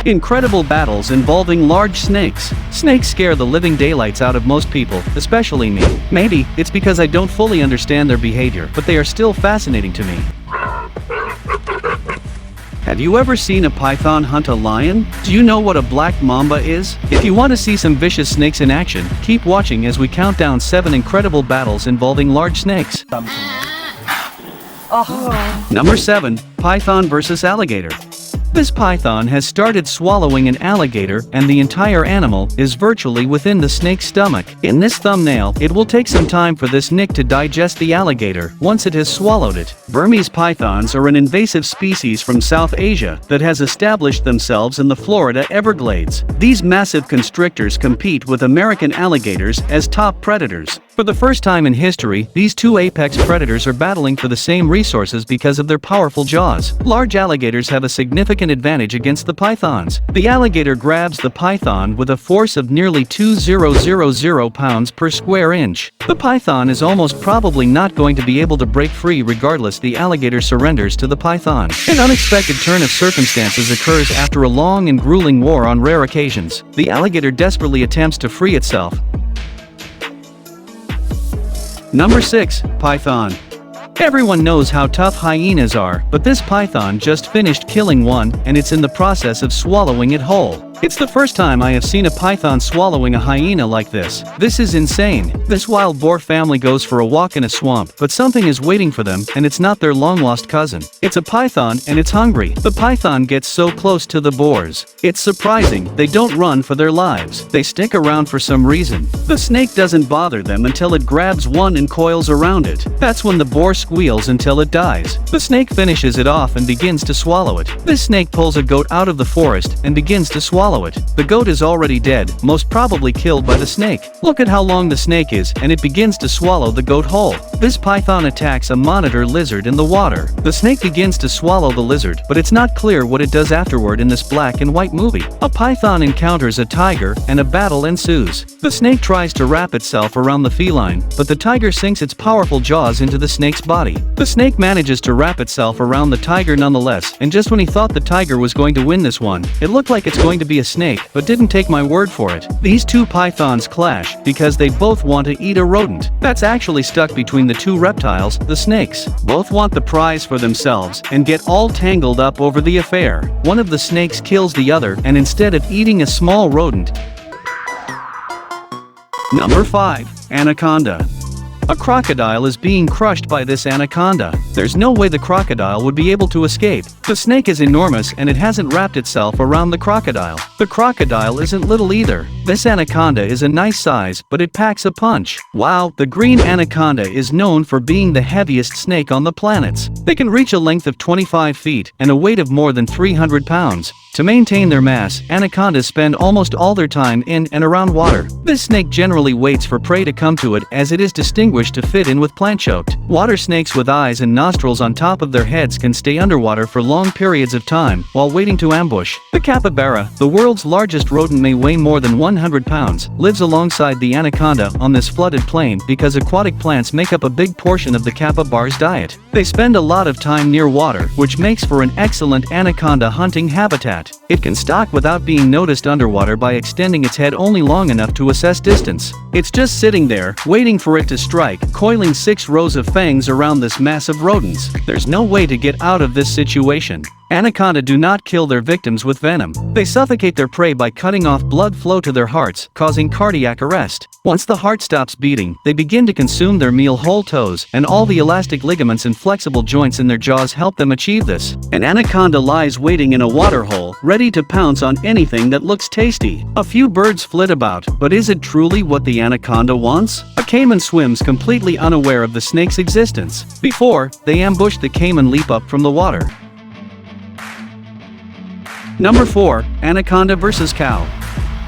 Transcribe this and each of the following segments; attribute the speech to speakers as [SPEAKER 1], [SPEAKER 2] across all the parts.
[SPEAKER 1] Incredible battles involving large snakes. Snakes scare the living daylights out of most people, especially me. Maybe it's because I don't fully understand their behavior, but they are still fascinating to me. Have you ever seen a python hunt a lion? Do you know what a black mamba is? If you want to see some vicious snakes in action, keep watching as we count down 7 incredible battles involving large snakes. Number 7. Python vs. Alligator. This python has started swallowing an alligator, and the entire animal is virtually within the snake's stomach. In this thumbnail, it will take some time for this nick to digest the alligator once it has swallowed it. Burmese pythons are an invasive species from South Asia that has established themselves in the Florida Everglades. These massive constrictors compete with American alligators as top predators. For the first time in history, these two apex predators are battling for the same resources because of their powerful jaws. Large alligators have a significant advantage against the pythons. The alligator grabs the python with a force of nearly 2,000 pounds per square inch. The python is almost probably not going to be able to break free regardless. The alligator surrenders to the python. An unexpected turn of circumstances occurs after a long and grueling war. On rare occasions, the alligator desperately attempts to free itself. Number 6. Python. Everyone knows how tough hyenas are, but this python just finished killing one, and it's in the process of swallowing it whole. It's the first time I have seen a python swallowing a hyena like this. This is insane. This wild boar family goes for a walk in a swamp, but something is waiting for them, and it's not their long-lost cousin. It's a python, and it's hungry. The python gets so close to the boars. It's surprising, they don't run for their lives. They stick around for some reason. The snake doesn't bother them until it grabs one and coils around it. That's when the boar squeals until it dies. The snake finishes it off and begins to swallow it. This snake pulls a goat out of the forest and begins to swallow it. The goat is already dead, most probably killed by the snake. Look at how long the snake is, and it begins to swallow the goat whole. This python attacks a monitor lizard in the water. The snake begins to swallow the lizard, but it's not clear what it does afterward in this black and white movie. A python encounters a tiger, and a battle ensues. The snake tries to wrap itself around the feline, but the tiger sinks its powerful jaws into the snake's body. The snake manages to wrap itself around the tiger nonetheless, and just when he thought the tiger was going to win this one, it looked like it's going to be a snake, but didn't take my word for it. These two pythons clash because they both want to eat a rodent that's actually stuck between the two reptiles, the snakes. Both want the prize for themselves and get all tangled up over the affair. One of the snakes kills the other, and instead of eating a small rodent. Number 5. Anaconda. A crocodile is being crushed by this anaconda. There's no way the crocodile would be able to escape. The snake is enormous, and it hasn't wrapped itself around the crocodile. The crocodile isn't little either. This anaconda is a nice size, but it packs a punch. Wow, the green anaconda is known for being the heaviest snake on the planet. They can reach a length of 25 feet and a weight of more than 300 pounds. To maintain their mass, anacondas spend almost all their time in and around water. This snake generally waits for prey to come to it, as it is distinguished to fit in with plant-choked. Water snakes with eyes and nostrils on top of their heads can stay underwater for long periods of time while waiting to ambush. The capybara, the world's largest rodent, may weigh more than 100 pounds, lives alongside the anaconda on this flooded plain because aquatic plants make up a big portion of the capybara's diet. They spend a lot of time near water, which makes for an excellent anaconda hunting habitat. It can stalk without being noticed underwater by extending its head only long enough to assess distance. It's just sitting there, waiting for it to strike, coiling 6 rows of fangs around this mass of rodents. There's no way to get out of this situation. Anaconda do not kill their victims with venom. They suffocate their prey by cutting off blood flow to their hearts, causing cardiac arrest. Once the heart stops beating, they begin to consume their meal whole. Toes and all the elastic ligaments and flexible joints in their jaws help them achieve this. An anaconda lies waiting in a waterhole, ready to pounce on anything that looks tasty. A few birds flit about, but is it truly what the anaconda wants? A caiman swims completely unaware of the snake's existence. Before they ambush, the caiman leap up from the water. Number 4. Anaconda vs. Cow.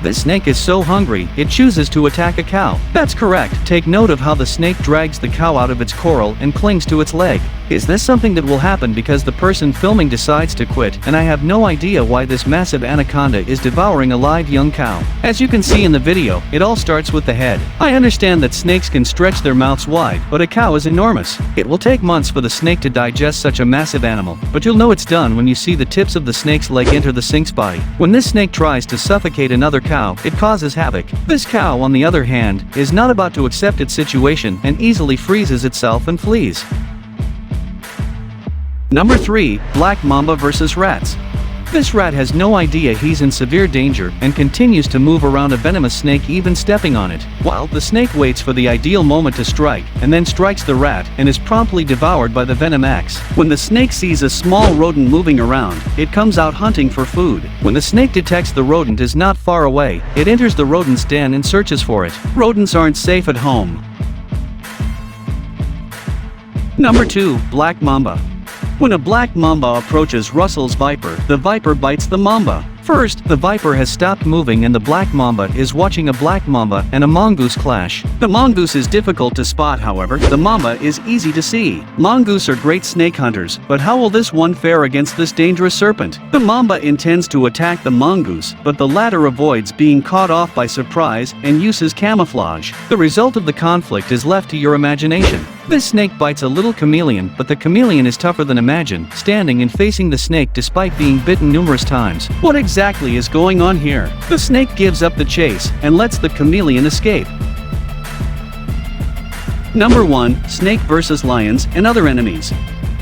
[SPEAKER 1] This snake is so hungry, it chooses to attack a cow. That's correct. Take note of how the snake drags the cow out of its coral and clings to its leg. Is this something that will happen because the person filming decides to quit, and I have no idea why this massive anaconda is devouring a live young cow? As you can see in the video, it all starts with the head. I understand that snakes can stretch their mouths wide, but a cow is enormous. It will take months for the snake to digest such a massive animal, but you'll know it's done when you see the tips of the snake's leg enter the snake's body. When this snake tries to suffocate another cow, it causes havoc. This cow, on the other hand, is not about to accept its situation and easily freezes itself and flees. Number 3. Black Mamba vs. Rats. This rat has no idea he's in severe danger and continues to move around a venomous snake, even stepping on it, while the snake waits for the ideal moment to strike and then strikes the rat and is promptly devoured by the venom axe. When the snake sees a small rodent moving around, it comes out hunting for food. When the snake detects the rodent is not far away, it enters the rodent's den and searches for it. Rodents aren't safe at home. Number 2. Black Mamba. When a black mamba approaches Russell's viper, the viper bites the mamba. First, the viper has stopped moving and the black mamba is watching a black mamba and a mongoose clash. The mongoose is difficult to spot, however, the mamba is easy to see. Mongoose are great snake hunters, but how will this one fare against this dangerous serpent? The mamba intends to attack the mongoose, but the latter avoids being caught off by surprise and uses camouflage. The result of the conflict is left to your imagination. This snake bites a little chameleon, but the chameleon is tougher than imagined, standing and facing the snake despite being bitten numerous times. What exactly is going on here? The snake gives up the chase and lets the chameleon escape. Number 1. Snake vs. Lions and other enemies.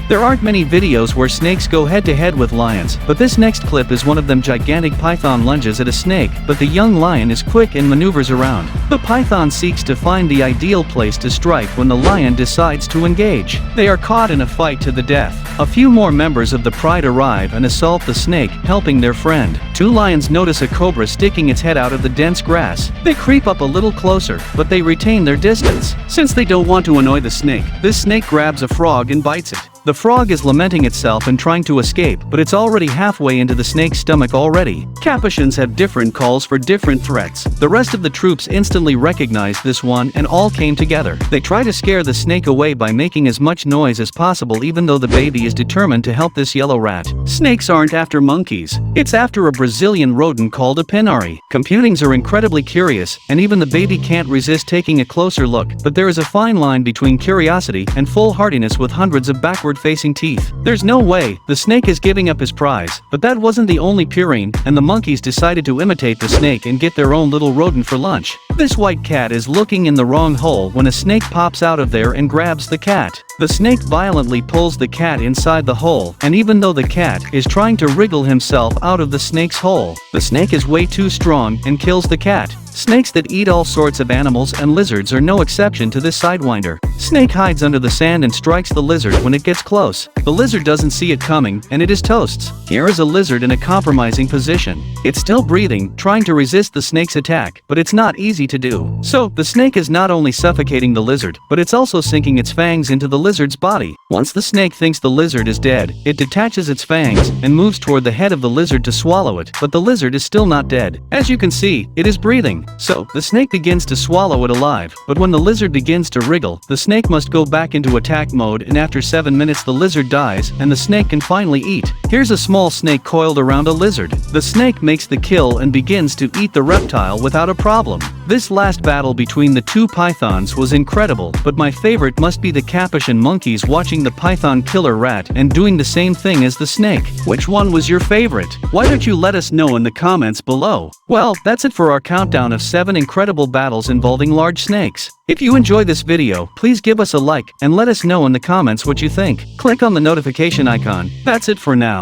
[SPEAKER 1] There aren't many videos where snakes go head-to-head with lions, but this next clip is one of them. Gigantic python lunges at a snake, but the young lion is quick and maneuvers around. The python seeks to find the ideal place to strike when the lion decides to engage. They are caught in a fight to the death. A few more members of the pride arrive and assault the snake, helping their friend. 2 lions notice a cobra sticking its head out of the dense grass. They creep up a little closer, but they retain their distance. Since they don't want to annoy the snake, this snake grabs a frog and bites it. The frog is lamenting itself and trying to escape, but it's already halfway into the snake's stomach already. Capuchins have different calls for different threats. The rest of the troops instantly recognized this one and all came together. They try to scare the snake away by making as much noise as possible, even though the baby is determined to help this yellow rat. Snakes aren't after monkeys. It's after a Brazilian rodent called a pinari. Computings are incredibly curious, and even the baby can't resist taking a closer look, but there is a fine line between curiosity and foolhardiness with hundreds of backward-facing teeth. There's no way the snake is giving up his prize, but that wasn't the only purine, and the monkeys decided to imitate the snake and get their own little rodent for lunch. This white cat is looking in the wrong hole when a snake pops out of there and grabs the cat. The snake violently pulls the cat inside the hole, and even though the cat is trying to wriggle himself out of the snake's hole, the snake is way too strong and kills the cat. Snakes that eat all sorts of animals and lizards are no exception to this sidewinder. Snake hides under the sand and strikes the lizard when it gets close. The lizard doesn't see it coming, and it is toasts. Here is a lizard in a compromising position. It's still breathing, trying to resist the snake's attack, but it's not easy to do. So, the snake is not only suffocating the lizard, but it's also sinking its fangs into the lizard's body. Once the snake thinks the lizard is dead, it detaches its fangs and moves toward the head of the lizard to swallow it, but the lizard is still not dead. As you can see, it is breathing. So, the snake begins to swallow it alive, but when the lizard begins to wriggle, the snake must go back into attack mode, and after 7 minutes the lizard dies and the snake can finally eat. Here's a small snake coiled around a lizard. The snake makes the kill and begins to eat the reptile without a problem. This last battle between the 2 pythons was incredible, but my favorite must be the capuchin monkeys watching the python killer rat and doing the same thing as the snake. Which one was your favorite? Why don't you let us know in the comments below? Well, that's it for our countdown of 7 incredible battles involving large snakes. If you enjoy this video, please give us a like and let us know in the comments what you think. Click on the notification icon. That's it for now.